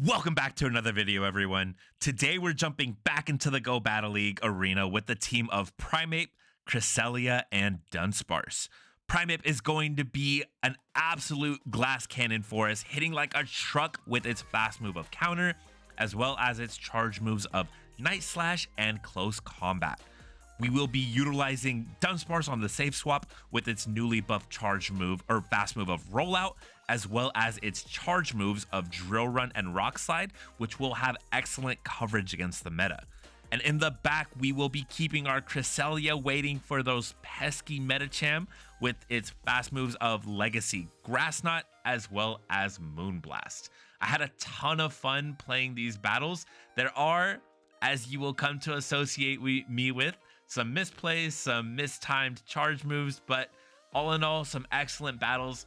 Welcome back to another video, everyone. Today we're jumping back into the Go Battle League arena with the team of Primeape, Cresselia, and Dunsparce. Primeape is going to be an absolute glass cannon for us, hitting like a truck with its fast move of Counter, as well as its charge moves of Night Slash and Close Combat. We will be utilizing Dunsparce on the safe swap with its newly buffed charge move or fast move of Rollout, as well as its charge moves of Drill Run and Rock Slide, which will have excellent coverage against the meta. And in the back, we will be keeping our Cresselia waiting for those pesky Metacham with its fast moves of Legacy Grass Knot, as well as Moonblast. I had a ton of fun playing these battles. There are, as you will come to associate me with, some misplays, some mistimed charge moves, but all in all, some excellent battles.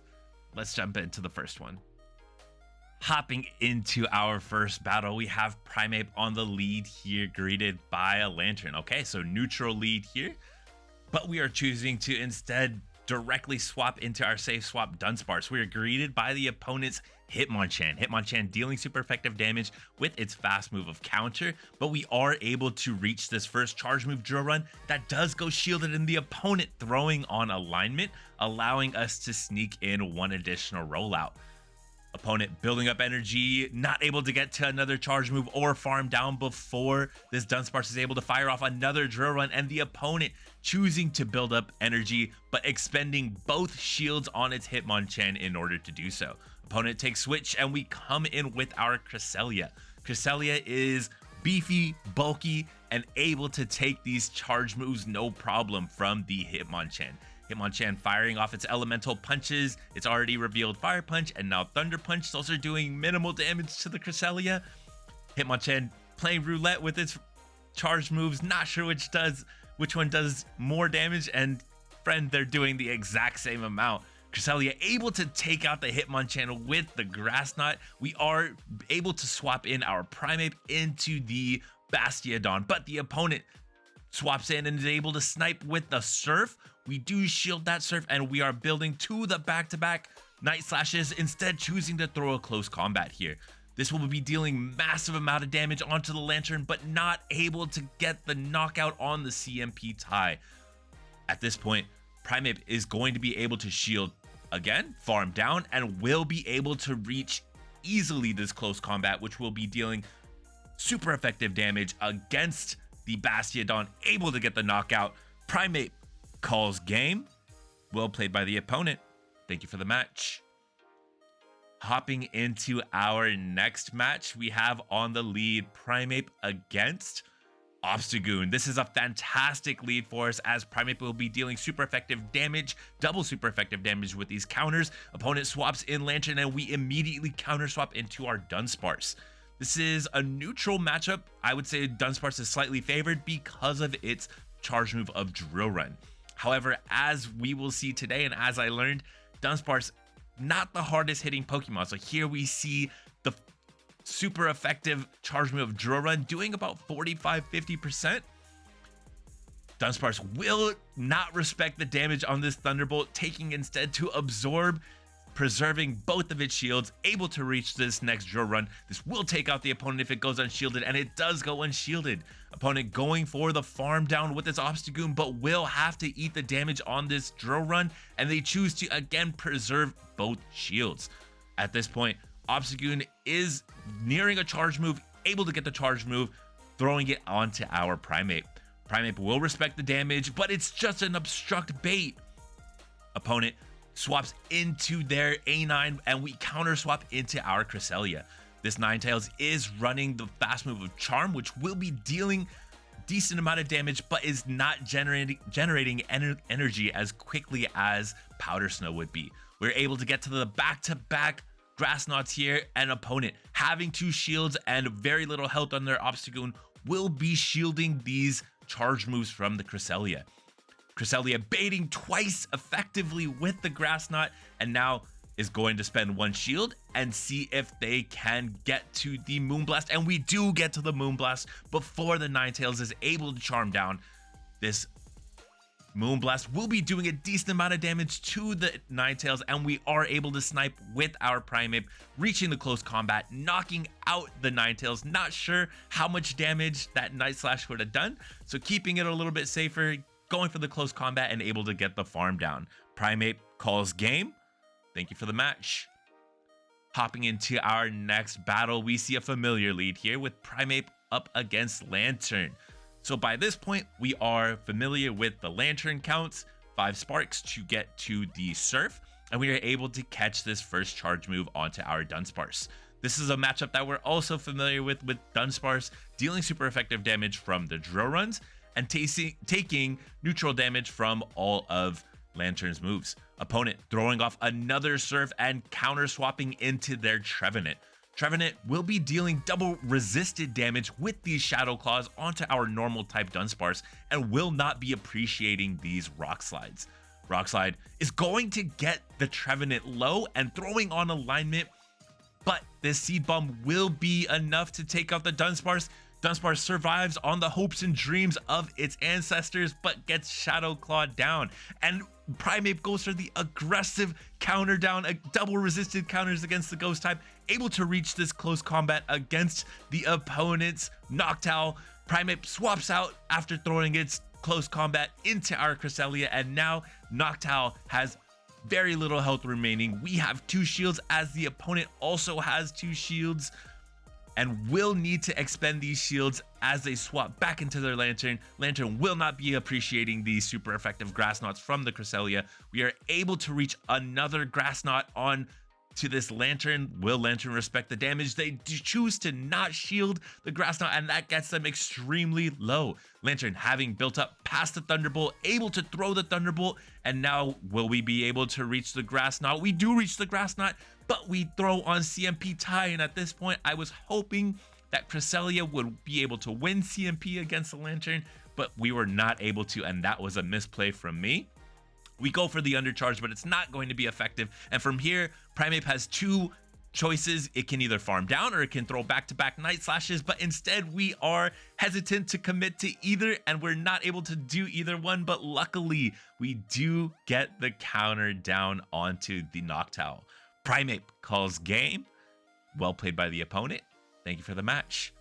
Let's jump into the first one. Hopping into our first battle, we have Primeape on the lead here, greeted by a Lantern. Okay, so neutral lead here, but we are choosing to instead directly swap into our safe swap Dunsparce. We are greeted by the opponent's Hitmonchan. Hitmonchan dealing super effective damage with its fast move of Counter, but we are able to reach this first charge move Drill Run that does go shielded in the opponent throwing on alignment, allowing us to sneak in one additional rollout. Opponent building up energy, not able to get to another charge move or farm down before this Dunsparce is able to fire off another Drill Run, and the opponent choosing to build up energy but expending both shields on its Hitmonchan in order to do so. Opponent takes switch and we come in with our Cresselia. Cresselia is beefy, bulky, and able to take these charge moves no problem from the Hitmonchan. Hitmonchan firing off its elemental punches, its already revealed Fire Punch, and now Thunder Punch. Those are doing minimal damage to the Cresselia. Hitmonchan playing roulette with its charge moves, not sure which one does more damage, and friend, they're doing the exact same amount. Cresselia able to take out the Hitmonchan with the Grass Knot. We are able to swap in our Primeape into the Bastiodon, but the opponent swaps in and is able to snipe with the Surf. We do shield that Surf and we are building to the back-to-back Night Slashes, instead choosing to throw a Close Combat here. This will be dealing massive amount of damage onto the Lantern, but not able to get the knockout on the CMP tie. At this point, Primeape is going to be able to shield again, farm down, and will be able to reach easily this Close Combat, which will be dealing super effective damage against the Bastiodon, able to get the knockout. Primeape calls game. Well played by the opponent. Thank you for the match. Hopping into our next match, we have on the lead Primeape against Obstagoon. This is a fantastic lead for us as Primeape will be dealing super effective damage, double super effective damage with these counters. Opponent swaps in Lantern and we immediately counter swap into our Dunsparce. This is a neutral matchup. I would say Dunsparce is slightly favored because of its charge move of Drill Run. However, as we will see today and as I learned, Dunsparce, not the hardest hitting Pokemon. So here we see the super effective charge move of Drill Run doing about 45-50%. Dunsparce will not respect the damage on this Thunderbolt, taking instead to absorb, preserving both of its shields, able to reach this next Drill Run. This will take out the opponent if it goes unshielded, and it does go unshielded. Opponent going for the farm down with its Obstagoon, but will have to eat the damage on this Drill Run, and they choose to again preserve both shields. At this point, Obstagoon is nearing a charge move, able to get the charge move, throwing it onto our Primeape. Primeape will respect the damage, but it's just an obstruct bait. Opponent swaps into their A9 and we counter swap into our Cresselia. This Ninetales is running the fast move of Charm, which will be dealing decent amount of damage, but is not generating energy as quickly as Powder Snow would be. We're able to get to the back-to-back Grass Knots here, and opponent having two shields and very little health on their Obstagoon will be shielding these charge moves from the Cresselia. Cresselia baiting twice effectively with the Grass Knot, and now is going to spend one shield and see if they can get to the Moonblast, and we do get to the Moonblast before the Ninetales is able to charm down this Moonblast will be doing a decent amount of damage to the Ninetales, and we are able to snipe with our Primeape, reaching the close combat, knocking out the Ninetales. Not sure how much damage that Night Slash would have done, so keeping it a little bit safer, going for the close combat, and able to get the farm down. Primeape calls game. Thank you for the match. Hopping into our next battle, we see a familiar lead here with Primeape up against Lantern. So by this point, we are familiar with the Lantern counts, 5 sparks to get to the Surf, and we are able to catch this first charge move onto our Dunsparce. This is a matchup that we're also familiar with Dunsparce dealing super effective damage from the drill runs and taking neutral damage from all of Lantern's moves. Opponent throwing off another Surf and counter swapping into their Trevenant. Trevenant will be dealing double resisted damage with these Shadow Claws onto our normal type Dunsparce and will not be appreciating these Rock Slides. Rock Slide is going to get the Trevenant low and throwing on alignment, but this Seed Bomb will be enough to take out the Dunsparce. Dunsparce survives on the hopes and dreams of its ancestors, but gets Shadow Clawed down. And Primeape goes for the aggressive counter down, double resisted counters against the Ghost type, able to reach this close combat against the opponent's Noctowl. Primeape swaps out after throwing its close combat into our Cresselia, and now Noctowl has very little health remaining. We have 2 shields as the opponent also has 2 shields, and will need to expend these shields as they swap back into their Lantern. Lantern will not be appreciating these super effective Grass Knots from the Cresselia. We are able to reach another Grass Knot on to this Lantern. Will Lantern respect the damage? They choose to not shield the Grass Knot, and that gets them extremely low. Lantern having built up past the Thunderbolt, able to throw the Thunderbolt, and now will we be able to reach the Grass Knot? We do reach the Grass Knot, but we throw on CMP tie, and at this point I was hoping that Cresselia would be able to win CMP against the Lantern, but we were not able to, and that was a misplay from me. We go for the undercharge, but it's not going to be effective, and from here Primeape has 2 choices. It can either farm down or it can throw back-to-back Night Slashes, but instead we are hesitant to commit to either, and we're not able to do either one. But luckily we do get the counter down onto the Noctowl. Primeape calls game. Well played by the opponent. Thank you for the match.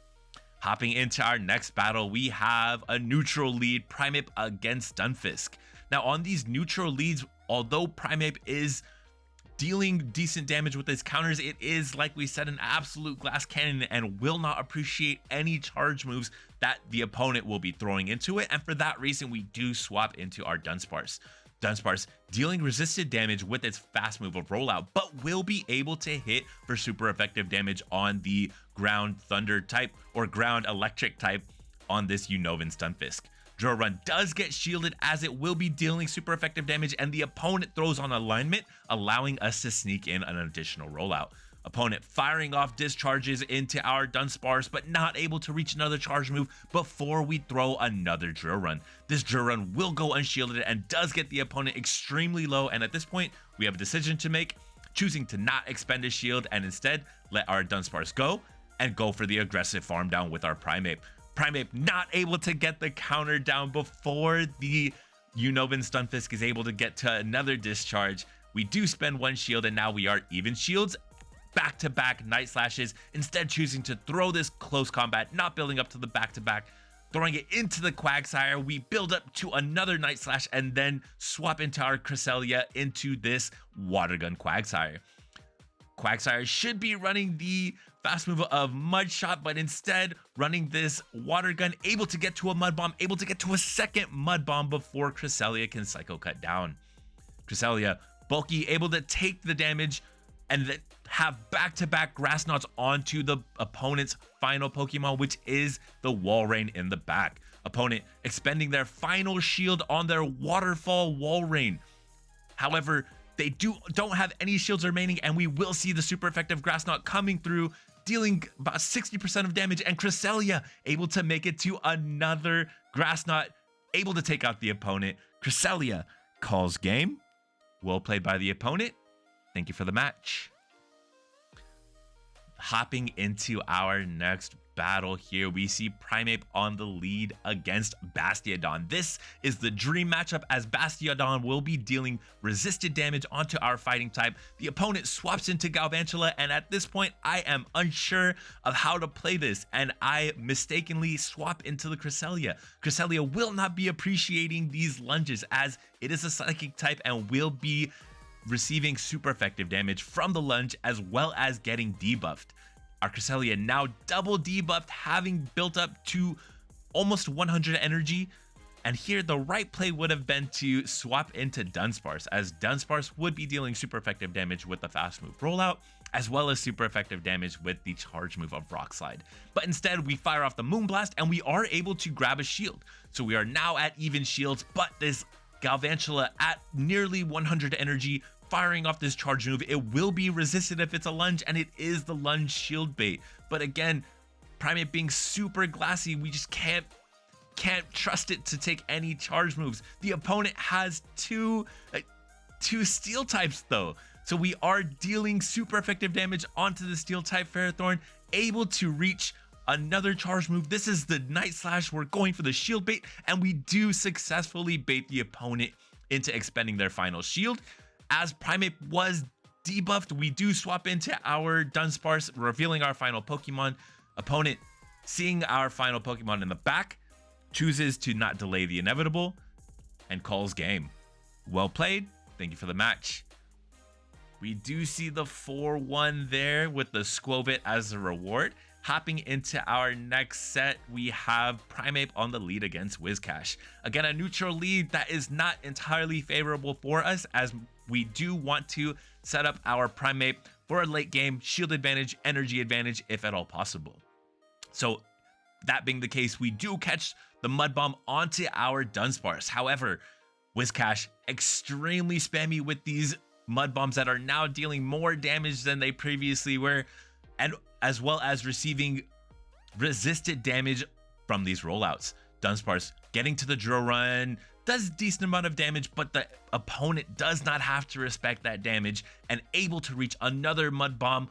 Hopping into our next battle, we have a neutral lead, Primeape against Stunfisk. Now on these neutral leads, although Primeape is dealing decent damage with his counters, it is, like we said, an absolute glass cannon and will not appreciate any charge moves that the opponent will be throwing into it. And for that reason, we do swap into our Dunsparce. Dunsparce dealing resisted damage with its fast move of rollout, but will be able to hit for super effective damage on the ground thunder type or ground electric type on this Unnovan Stunfisk. Drill Run does get shielded as it will be dealing super effective damage, and the opponent throws on alignment, allowing us to sneak in an additional rollout. Opponent firing off discharges into our Dunsparce, but not able to reach another charge move before we throw another Drill Run. This Drill Run will go unshielded and does get the opponent extremely low, and at this point we have a decision to make, choosing to not expend a shield and instead let our Dunsparce go and go for the aggressive farm down with our Primeape. Primeape not able to get the counter down before the Unnovan Stunfisk is able to get to another discharge. We do spend 1 shield, and now we are even shields. Back-to-back Night Slashes, instead choosing to throw this close combat, not building up to the back-to-back, throwing it into the Quagsire. We build up to another Night Slash and then swap into our Cresselia into this Water Gun Quagsire. Quagsire should be running the fast move of Mud Shot, but instead running this Water Gun, able to get to a Mud Bomb, able to get to a second Mud Bomb before Cresselia can Psycho Cut down. Cresselia, bulky, able to take the damage and then have back-to-back Grass Knots onto the opponent's final Pokemon, which is the Walrein in the back. Opponent expending their final shield on their Waterfall Walrein. However, they don't have any shields remaining, and we will see the super effective Grass Knot coming through, dealing about 60% of damage, and Cresselia able to make it to another Grass Knot, able to take out the opponent. Cresselia calls game. Well played by the opponent. Thank you for the match. Hopping into our next battle here, we see Primeape on the lead against Bastiodon. This is the dream matchup as Bastiodon will be dealing resisted damage onto our fighting type. The opponent swaps into Galvantula, and at this point I am unsure of how to play this, and I mistakenly swap into the Cresselia. Cresselia will not be appreciating these lunges as it is a psychic type and will be receiving super effective damage from the lunge as well as getting debuffed. Our Cresselia now double debuffed, having built up to almost 100 energy. And here the right play would have been to swap into Dunsparce, as Dunsparce would be dealing super effective damage with the fast move rollout, as well as super effective damage with the charge move of Rock Slide. But instead we fire off the Moonblast and we are able to grab a shield. So we are now at even shields, but this Galvantula at nearly 100 energy, firing off this charge move, it will be resisted if it's a lunge, and it is the lunge shield bait. But again, Primeape being super glassy, we just can't trust it to take any charge moves. The opponent has two steel types though, so we are dealing super effective damage onto the steel type Ferrothorn, able to reach another charge move. This is the Night Slash. We're going for the shield bait, and we do successfully bait the opponent into expending their final shield. As Primeape was debuffed, we do swap into our Dunsparce, revealing our final Pokemon. Opponent, seeing our final Pokemon in the back, chooses to not delay the inevitable and calls game. Well played. Thank you for the match. We do see the 4-1 there with the Squobit as a reward. Hopping into our next set, we have Primeape on the lead against Whiscash. Again, a neutral lead that is not entirely favorable for us, as we do want to set up our Primeape for a late game shield advantage, energy advantage, if at all possible. So that being the case, we do catch the Mud Bomb onto our Dunsparce. However, Whiscash extremely spammy with these Mud Bombs that are now dealing more damage than they previously were, and as well as receiving resisted damage from these rollouts. Dunsparce getting to the drill run, does a decent amount of damage, but the opponent does not have to respect that damage and able to reach another Mud Bomb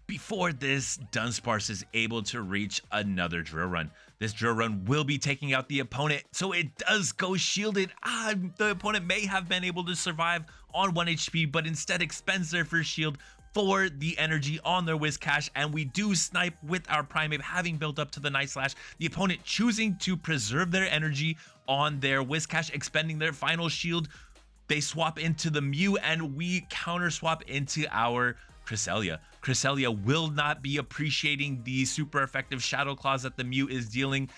before this Dunsparce is able to reach another drill run. This drill run will be taking out the opponent, so it does go shielded. The opponent may have been able to survive on 1 HP, but instead expends their first shield for the energy on their Whiscash, and we do snipe with our Primeape having built up to the Night Slash. The opponent choosing to preserve their energy on their Whiscash, expending their final shield. They swap into the Mew, and we counter swap into our Cresselia. Cresselia will not be appreciating the super effective Shadow Claws that the Mew is dealing.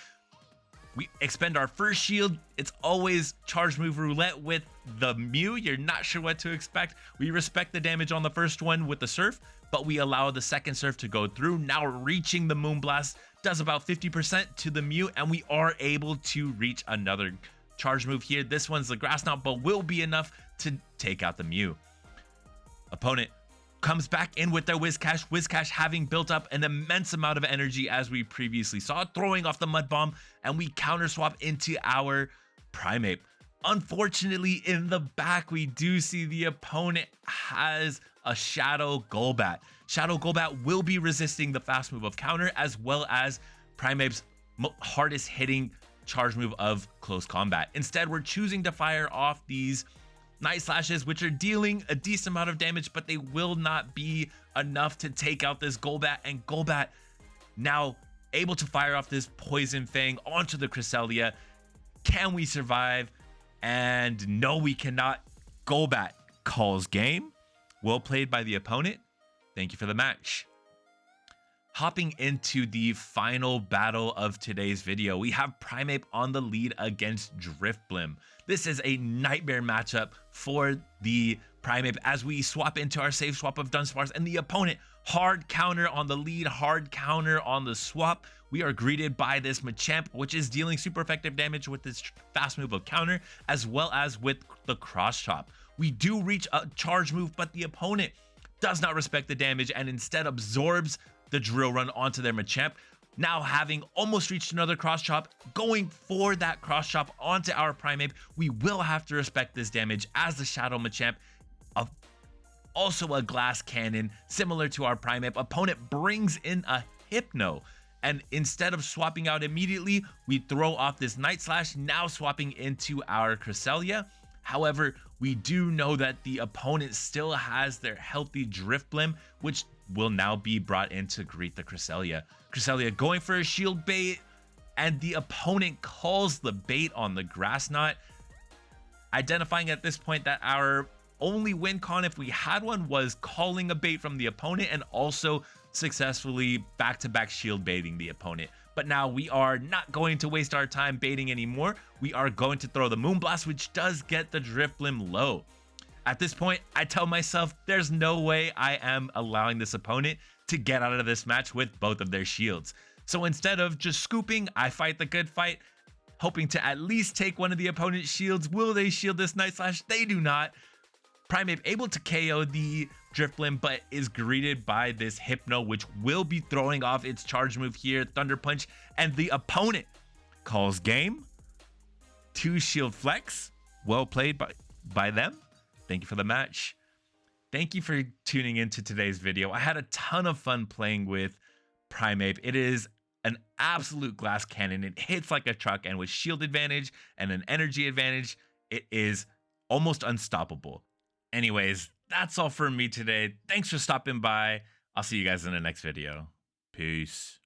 We expend our first shield. It's always charge move roulette with the Mew. You're not sure what to expect. We respect the damage on the first one with the Surf, but we allow the second Surf to go through. Now reaching the Moonblast, does about 50% to the Mew, and we are able to reach another charge move here. This one's the Grass Knot, but will be enough to take out the Mew. Opponent comes back in with their Whiscash. Whiscash having built up an immense amount of energy as we previously saw, throwing off the Mud Bomb, and we counter swap into our Primeape. Unfortunately, in the back, we do see the opponent has a Shadow Golbat. Shadow Golbat will be resisting the fast move of counter, as well as Primeape's hardest hitting charge move of close combat. Instead, we're choosing to fire off these Night Slashes, which are dealing a decent amount of damage, but they will not be enough to take out this Golbat, and Golbat now able to fire off this Poison Fang onto the Cresselia. Can we survive? And no, we cannot. Golbat calls game. Well played by the opponent. Thank you for the match. Hopping into the final battle of today's video, we have Primeape on the lead against Drifblim. This is a nightmare matchup for the Primeape as we swap into our safe swap of Dunsparce, and the opponent hard counter on the lead, hard counter on the swap. We are greeted by this Machamp, which is dealing super effective damage with this fast move of counter, as well as with the cross chop. We do reach a charge move, but the opponent does not respect the damage and instead absorbs the drill run onto their Machamp. Now having almost reached another cross chop, going for that cross chop onto our Primeape, we will have to respect this damage as the Shadow Machamp, also a glass cannon, similar to our Primeape. Opponent brings in a Hypno, And instead of swapping out immediately, we throw off this Night Slash, now swapping into our Cresselia. However, we do know that the opponent still has their healthy Drifblim, which will now be brought in to greet the Cresselia. Cresselia going for a shield bait, and the opponent calls the bait on the Grass Knot, identifying at this point that our only win con, if we had one, was calling a bait from the opponent and also successfully back-to-back shield baiting the opponent. But now we are not going to waste our time baiting anymore. We are going to throw the Moonblast, which does get the Drifblim low. At this point, I tell myself there's no way I am allowing this opponent to get out of this match with both of their shields. So instead of just scooping, I fight the good fight, hoping to at least take one of the opponent's shields. Will they shield this Night Slash? They do not. Primeape able to KO the Drifblim, but is greeted by this Hypno, which will be throwing off its charge move here, Thunder Punch, and the opponent calls game. 2 shield flex. Well played by them. Thank you for the match. Thank you for tuning into today's video. I had a ton of fun playing with Primeape. It is an absolute glass cannon. It hits like a truck, and with shield advantage and an energy advantage, it is almost unstoppable. Anyways, that's all for me today. Thanks for stopping by. I'll see you guys in the next video. Peace.